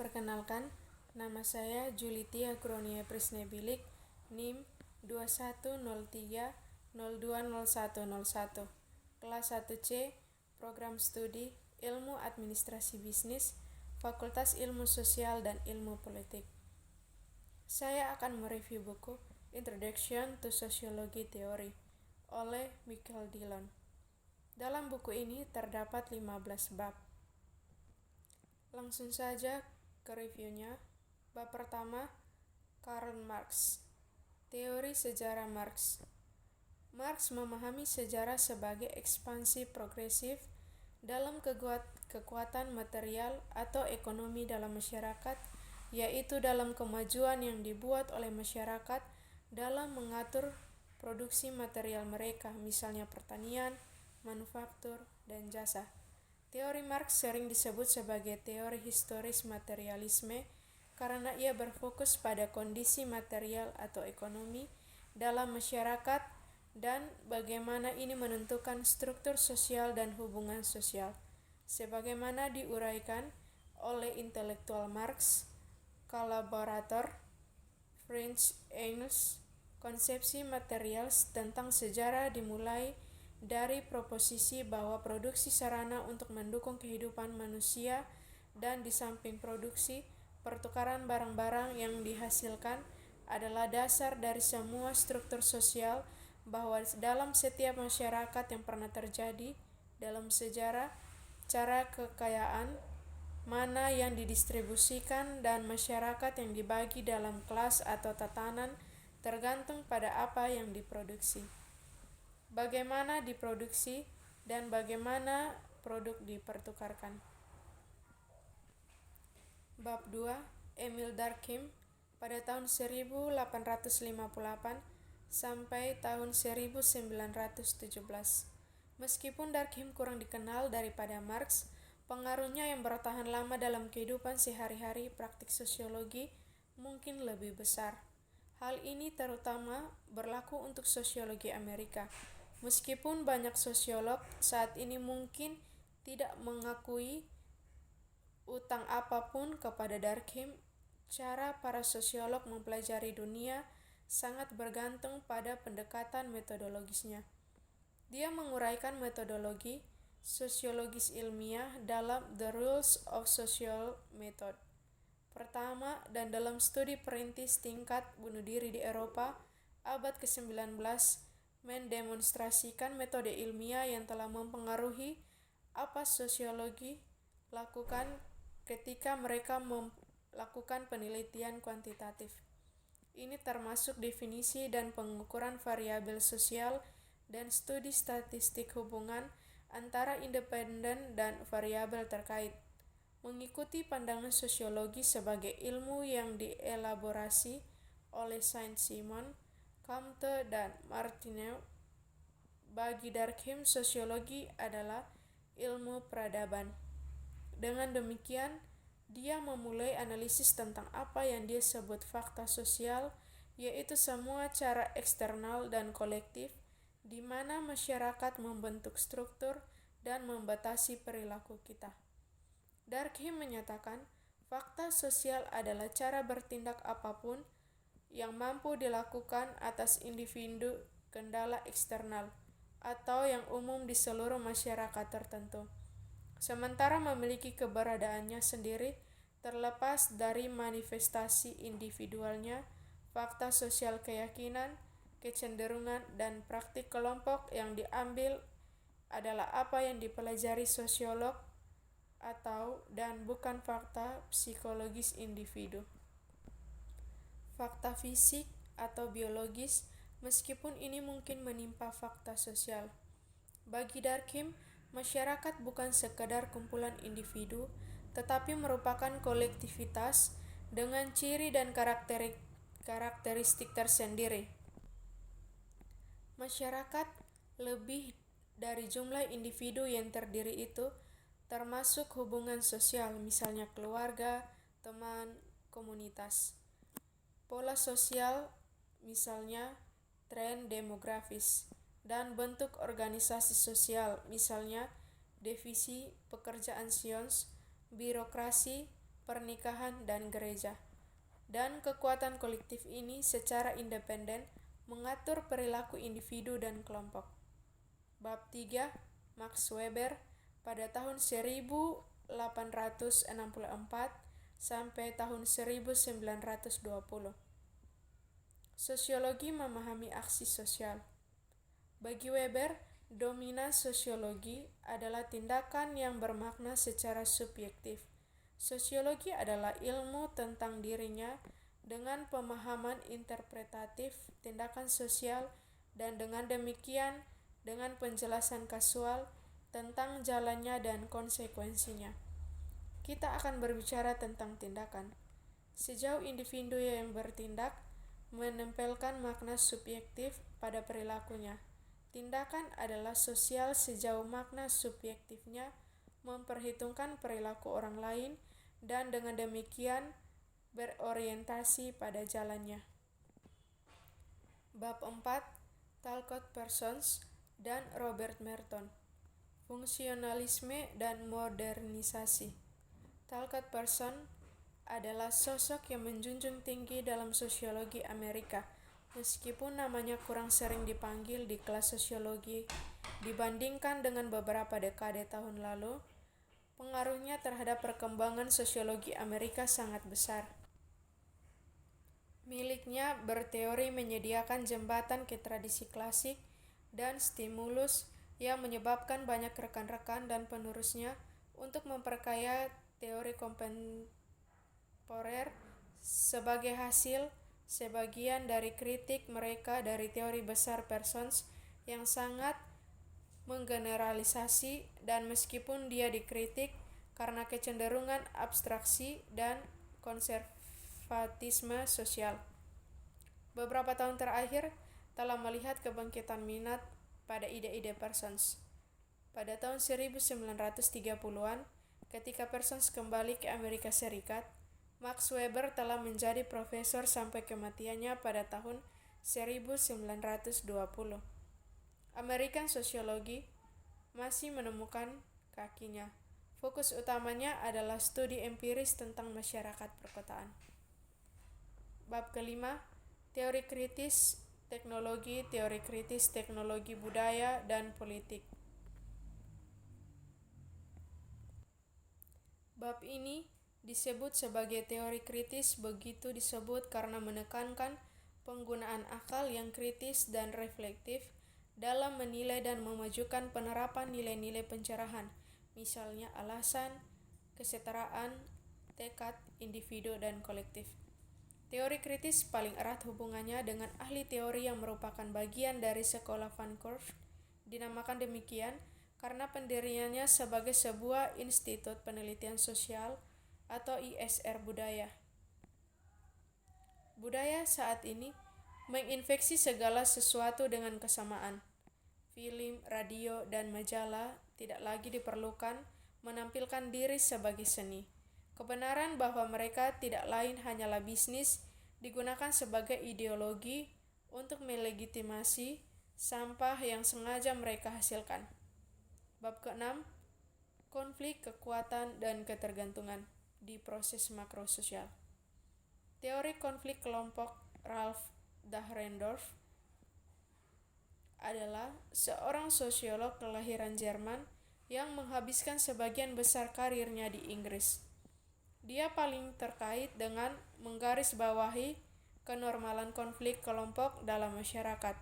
Perkenalkan, nama saya Julitia Gronia Prisnebilik, NIM 2103020101, kelas 1C, Program Studi Ilmu Administrasi Bisnis, Fakultas Ilmu Sosial dan Ilmu Politik. Saya akan mereview buku Introduction to Sociology Theory oleh Michael Dillon. Dalam buku ini terdapat 15 bab. Langsung saja ke reviewnya. Bab pertama, Karl Marx. Teori sejarah Marx. Marx memahami sejarah sebagai ekspansi progresif dalam kekuatan material atau ekonomi dalam masyarakat, yaitu dalam kemajuan yang dibuat oleh masyarakat dalam mengatur produksi material mereka, misalnya pertanian, manufaktur, dan jasa. Teori Marx sering disebut sebagai teori historis materialisme karena ia berfokus pada kondisi material atau ekonomi dalam masyarakat dan bagaimana ini menentukan struktur sosial dan hubungan sosial. Sebagaimana diuraikan oleh intelektual Marx, kolaborator Friedrich Engels, konsepsi material tentang sejarah dimulai dari proposisi bahwa produksi sarana untuk mendukung kehidupan manusia dan di samping produksi, pertukaran barang-barang yang dihasilkan adalah dasar dari semua struktur sosial, bahwa dalam setiap masyarakat yang pernah terjadi dalam sejarah, cara kekayaan mana yang didistribusikan dan masyarakat yang dibagi dalam kelas atau tatanan tergantung pada apa yang diproduksi, bagaimana diproduksi, dan bagaimana produk dipertukarkan. Bab 2, Emil Durkheim pada tahun 1858 sampai tahun 1917. Meskipun Durkheim kurang dikenal daripada Marx, pengaruhnya yang bertahan lama dalam kehidupan sehari-hari praktik sosiologi mungkin lebih besar. Hal ini terutama berlaku untuk sosiologi Amerika. Meskipun banyak sosiolog saat ini mungkin tidak mengakui utang apapun kepada Durkheim, cara para sosiolog mempelajari dunia sangat bergantung pada pendekatan metodologisnya. Dia menguraikan metodologi sosiologis ilmiah dalam The Rules of Social Method pertama dan dalam studi perintis tingkat bunuh diri di Eropa abad ke-19 mendemonstrasikan metode ilmiah yang telah mempengaruhi apa sosiologi lakukan ketika mereka melakukan penelitian kuantitatif. Ini termasuk definisi dan pengukuran variabel sosial dan studi statistik hubungan antara independen dan variabel terkait. Mengikuti pandangan sosiologi sebagai ilmu yang dielaborasi oleh Saint-Simon, Comte, dan Martineau, bagi Durkheim sosiologi adalah ilmu peradaban. Dengan demikian, dia memulai analisis tentang apa yang dia sebut fakta sosial, yaitu semua cara eksternal dan kolektif di mana masyarakat membentuk struktur dan membatasi perilaku kita. Durkheim menyatakan, fakta sosial adalah cara bertindak apapun yang mampu dilakukan atas individu kendala eksternal atau yang umum di seluruh masyarakat tertentu, sementara memiliki keberadaannya sendiri terlepas dari manifestasi individualnya. Fakta sosial keyakinan, kecenderungan, dan praktik kelompok yang diambil adalah apa yang dipelajari sosiolog dan bukan fakta psikologis individu. Fakta fisik atau biologis, meskipun ini mungkin menimpa fakta sosial. Bagi Durkheim, masyarakat bukan sekedar kumpulan individu, tetapi merupakan kolektivitas dengan ciri dan karakteristik tersendiri. Masyarakat lebih dari jumlah individu yang terdiri itu, termasuk hubungan sosial, misalnya keluarga, teman, komunitas. Pola sosial, misalnya tren demografis, dan bentuk organisasi sosial, misalnya divisi pekerjaan sions, birokrasi, pernikahan, dan gereja. Dan kekuatan kolektif ini secara independen mengatur perilaku individu dan kelompok. Bab 3, Max Weber pada tahun 1864 sampai tahun 1920. Sosiologi memahami aksi sosial. Bagi Weber, dominan sosiologi adalah tindakan yang bermakna secara subjektif. Sosiologi adalah ilmu tentang dirinya dengan pemahaman interpretatif tindakan sosial dan dengan demikian dengan penjelasan kasual tentang jalannya dan konsekuensinya. Kita akan berbicara tentang tindakan. Sejauh individu yang bertindak menempelkan makna subjektif pada perilakunya. Tindakan adalah sosial sejauh makna subjektifnya memperhitungkan perilaku orang lain dan dengan demikian berorientasi pada jalannya. Bab 4, Talcott Parsons dan Robert Merton. Fungsionalisme dan modernisasi. Talcott Parsons adalah sosok yang menjunjung tinggi dalam sosiologi Amerika, meskipun namanya kurang sering dipanggil di kelas sosiologi dibandingkan dengan beberapa dekade tahun lalu. Pengaruhnya terhadap perkembangan sosiologi Amerika sangat besar. Miliknya berteori menyediakan jembatan ke tradisi klasik dan stimulus yang menyebabkan banyak rekan-rekan dan penerusnya untuk memperkaya teori kontemporer sebagai hasil sebagian dari kritik mereka dari teori besar Parsons yang sangat menggeneralisasi, dan meskipun dia dikritik karena kecenderungan abstraksi dan konservatisme sosial, beberapa tahun terakhir telah melihat kebangkitan minat pada ide-ide Parsons. Pada tahun 1930-an, ketika Parsons kembali ke Amerika Serikat, Max Weber telah menjadi profesor sampai kematiannya pada tahun 1920. American Sociology masih menemukan kakinya. Fokus utamanya adalah studi empiris tentang masyarakat perkotaan. Bab kelima, teori kritis teknologi budaya dan politik. Bab ini disebut sebagai teori kritis, begitu disebut karena menekankan penggunaan akal yang kritis dan reflektif dalam menilai dan memajukan penerapan nilai-nilai pencerahan, misalnya alasan, kesetaraan, tekad, individu, dan kolektif. Teori kritis paling erat hubungannya dengan ahli teori yang merupakan bagian dari sekolah Van Cortlandt, dinamakan demikian karena pendiriannya sebagai sebuah institut penelitian sosial atau ISR budaya. Budaya saat ini menginfeksi segala sesuatu dengan kesamaan. Film, radio, dan majalah tidak lagi diperlukan menampilkan diri sebagai seni. Kebenaran bahwa mereka tidak lain hanyalah bisnis digunakan sebagai ideologi untuk melegitimasi sampah yang sengaja mereka hasilkan. Bab ke-6, konflik kekuatan dan ketergantungan di proses makrososial. Teori konflik kelompok Ralph Dahrendorf adalah seorang sosiolog kelahiran Jerman yang menghabiskan sebagian besar karirnya di Inggris. Dia paling terkait dengan menggarisbawahi kenormalan konflik kelompok dalam masyarakat.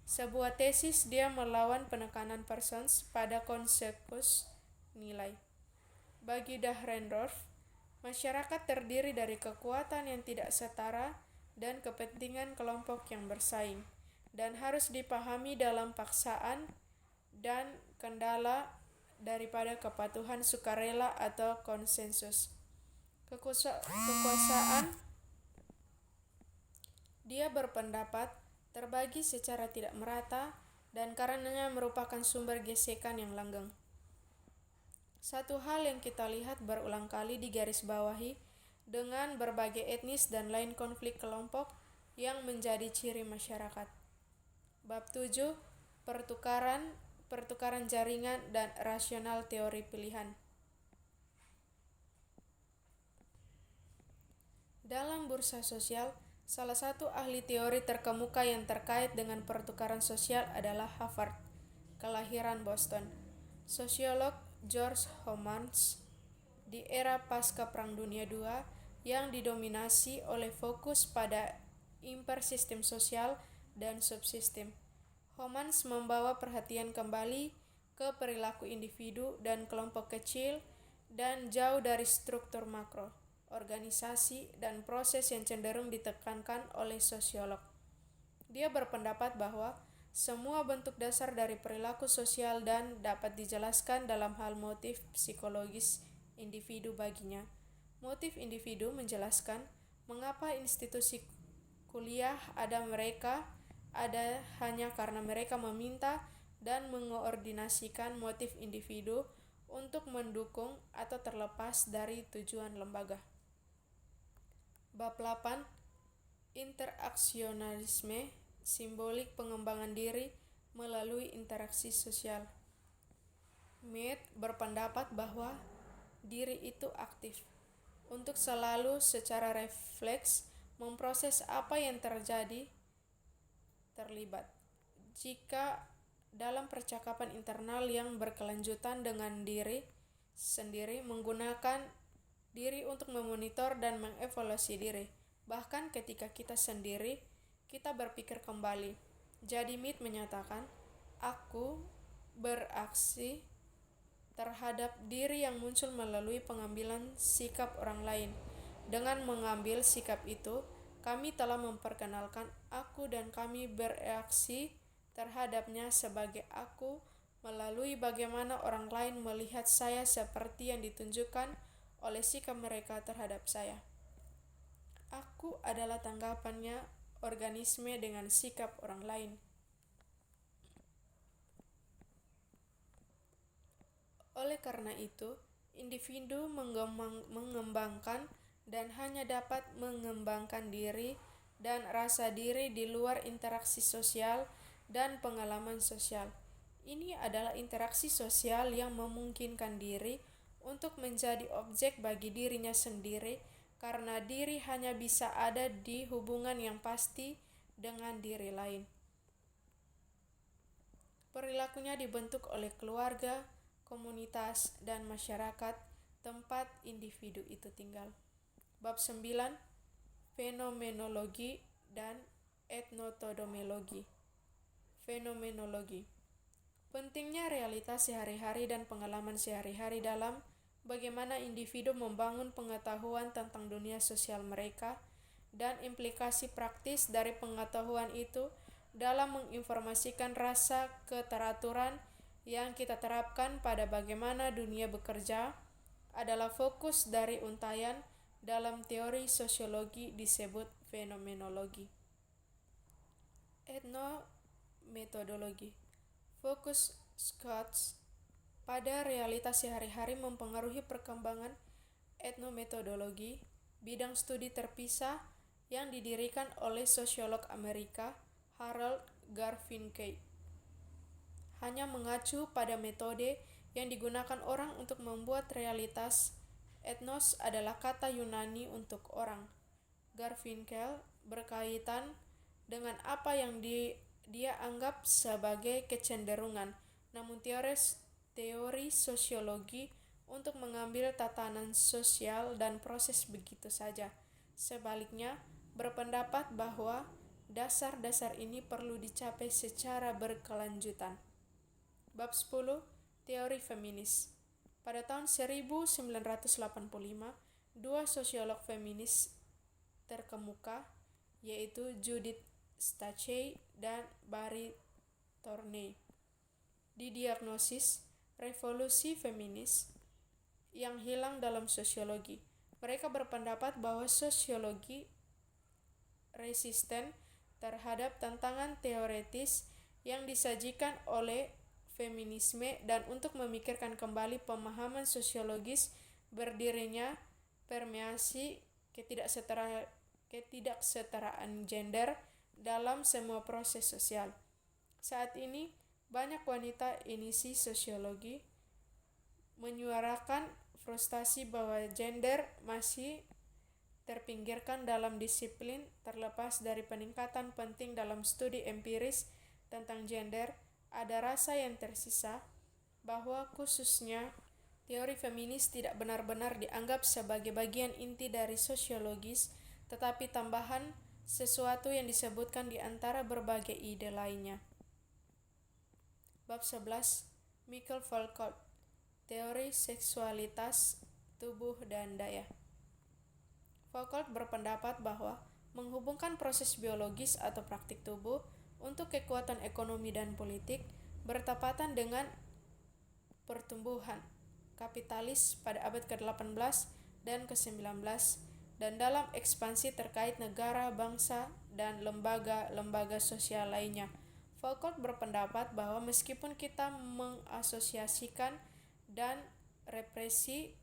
Sebuah tesis dia melawan penekanan Parsons pada konsensus nilai. Bagi Dahrendorf, masyarakat terdiri dari kekuatan yang tidak setara dan kepentingan kelompok yang bersaing, dan harus dipahami dalam paksaan dan kendala daripada kepatuhan sukarela atau konsensus. Kekuasaan, dia berpendapat, terbagi secara tidak merata dan karenanya merupakan sumber gesekan yang langgeng. Satu hal yang kita lihat berulang kali digarisbawahi dengan berbagai etnis dan lain konflik kelompok yang menjadi ciri masyarakat. Bab 7, pertukaran jaringan dan rasional teori pilihan. Dalam bursa sosial, salah satu ahli teori terkemuka yang terkait dengan pertukaran sosial adalah Harvard, kelahiran Boston. Sosiolog George Homans di era pasca Perang Dunia II yang didominasi oleh fokus pada imper sistem sosial dan subsistem. Homans membawa perhatian kembali ke perilaku individu dan kelompok kecil dan jauh dari struktur makro, organisasi, dan proses yang cenderung ditekankan oleh sosiolog. Dia berpendapat bahwa semua bentuk dasar dari perilaku sosial dan dapat dijelaskan dalam hal motif psikologis individu baginya. Motif individu menjelaskan mengapa institusi kuliah ada hanya karena mereka meminta dan mengoordinasikan motif individu untuk mendukung atau terlepas dari tujuan lembaga. Bab 8. Interaksionalisme, simbolik pengembangan diri melalui interaksi sosial. Mead berpendapat bahwa diri itu aktif untuk selalu secara refleks memproses apa yang terlibat. Jika dalam percakapan internal yang berkelanjutan dengan diri sendiri, menggunakan diri untuk memonitor dan mengevaluasi diri, bahkan ketika kita sendiri, kita berpikir kembali. Jadi Mead menyatakan, aku beraksi terhadap diri yang muncul melalui pengambilan sikap orang lain. Dengan mengambil sikap itu, kami telah memperkenalkan aku dan kami bereaksi terhadapnya sebagai aku melalui bagaimana orang lain melihat saya seperti yang ditunjukkan oleh sikap mereka terhadap saya. Aku adalah tanggapannya organisme dengan sikap orang lain. Oleh karena itu, individu mengembangkan dan hanya dapat mengembangkan diri dan rasa diri di luar interaksi sosial dan pengalaman sosial. Ini adalah interaksi sosial yang memungkinkan diri untuk menjadi objek bagi dirinya sendiri, karena diri hanya bisa ada di hubungan yang pasti dengan diri lain. Perilakunya dibentuk oleh keluarga, komunitas, dan masyarakat tempat individu itu tinggal. Bab 9. Fenomenologi dan etnotodomologi. Fenomenologi. Pentingnya realitas sehari-hari dan pengalaman sehari-hari dalam bagaimana individu membangun pengetahuan tentang dunia sosial mereka dan implikasi praktis dari pengetahuan itu dalam menginformasikan rasa keteraturan yang kita terapkan pada bagaimana dunia bekerja adalah fokus dari untayan dalam teori sosiologi disebut fenomenologi. Etnometodologi. Fokus Scott pada realitas sehari-hari mempengaruhi perkembangan etnometodologi, bidang studi terpisah yang didirikan oleh sosiolog Amerika Harold Garfinkel. Hanya mengacu pada metode yang digunakan orang untuk membuat realitas. Etnos adalah kata Yunani untuk orang. Garfinkel berkaitan dengan apa yang dia anggap sebagai kecenderungan, namun teori sosiologi untuk mengambil tatanan sosial dan proses begitu saja. Sebaliknya, berpendapat bahwa dasar-dasar ini perlu dicapai secara berkelanjutan. Bab 10. Teori feminis. Pada tahun 1985, dua sosiolog feminis terkemuka, yaitu Judith Stacey dan Barry Thorney, didiagnosis revolusi feminis yang hilang dalam sosiologi. Mereka berpendapat bahwa sosiologi resisten terhadap tantangan teoretis yang disajikan oleh feminisme dan untuk memikirkan kembali pemahaman sosiologis berdirinya permeasi ketidaksetaraan gender dalam semua proses sosial. Saat ini, banyak wanita inisi sosiologi menyuarakan frustasi bahwa gender masih terpinggirkan dalam disiplin terlepas dari peningkatan penting dalam studi empiris tentang gender, ada rasa yang tersisa bahwa khususnya teori feminis tidak benar-benar dianggap sebagai bagian inti dari sosiologis, tetapi tambahan sesuatu yang disebutkan di antara berbagai ide lainnya. Bab 11, Michael Foucault, Teori Seksualitas, Tubuh dan Daya. Foucault berpendapat bahwa menghubungkan proses biologis atau praktik tubuh untuk kekuatan ekonomi dan politik bertepatan dengan pertumbuhan kapitalis pada abad ke-18 dan ke-19 dan dalam ekspansi terkait negara, bangsa, dan lembaga-lembaga sosial lainnya. Foucault berpendapat bahwa meskipun kita mengasosiasikan dan represi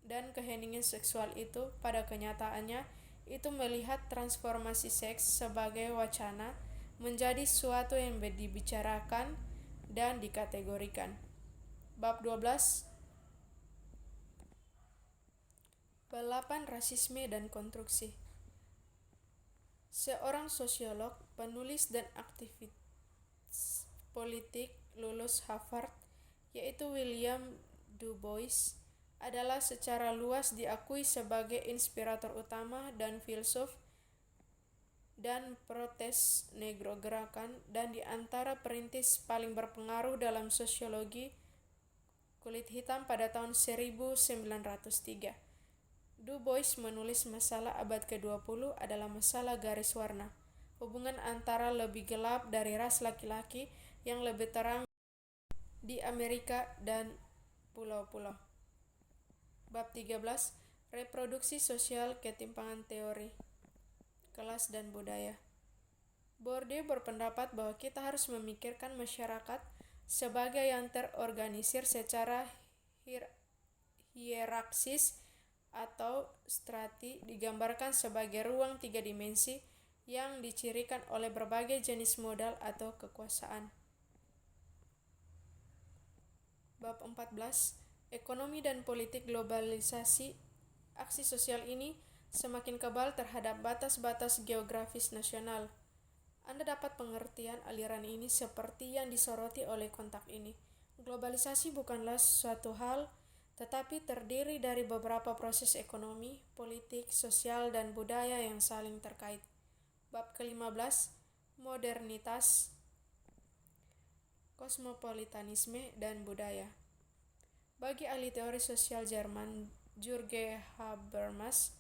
dan keheningan seksual itu pada kenyataannya itu melihat transformasi seks sebagai wacana menjadi suatu yang dibicarakan dan dikategorikan. Bab 12, Balapan rasisme dan konstruksi. Seorang sosiolog, penulis dan aktivis politik lulus Harvard, yaitu William Du Bois, adalah secara luas diakui sebagai inspirator utama dan filsuf dan protes negro gerakan dan di antara perintis paling berpengaruh dalam sosiologi kulit hitam pada tahun 1903. Du Bois menulis masalah abad ke-20 adalah masalah garis warna, hubungan antara lebih gelap dari ras laki-laki yang lebih terang di Amerika dan pulau-pulau. Bab 13, Reproduksi Sosial Ketimpangan Teori, Kelas dan Budaya. Bourdieu berpendapat bahwa kita harus memikirkan masyarakat sebagai yang terorganisir secara hierarkis atau strati, digambarkan sebagai ruang 3 dimensi yang dicirikan oleh berbagai jenis modal atau kekuasaan. Bab 14, Ekonomi dan Politik Globalisasi. Aksi sosial ini semakin kebal terhadap batas-batas geografis nasional. Anda dapat pengertian aliran ini seperti yang disoroti oleh kontak ini. Globalisasi bukanlah suatu hal, tetapi terdiri dari beberapa proses ekonomi, politik, sosial, dan budaya yang saling terkait. Bab ke-15, Modernitas, Kosmopolitanisme, dan Budaya. Bagi ahli teori sosial Jerman Jürgen Habermas,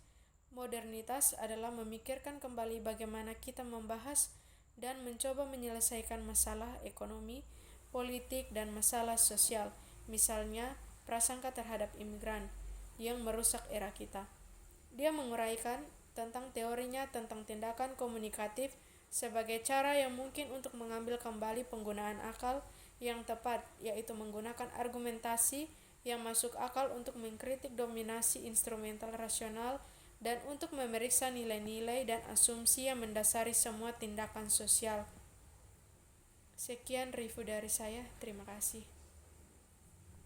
modernitas adalah memikirkan kembali bagaimana kita membahas dan mencoba menyelesaikan masalah ekonomi, politik, dan masalah sosial, misalnya prasangka terhadap imigran yang merusak era kita. Dia menguraikan tentang teorinya tentang tindakan komunikatif sebagai cara yang mungkin untuk mengambil kembali penggunaan akal yang tepat, yaitu menggunakan argumentasi yang masuk akal untuk mengkritik dominasi instrumental rasional dan untuk memeriksa nilai-nilai dan asumsi yang mendasari semua tindakan sosial. Sekian review dari saya, terima kasih.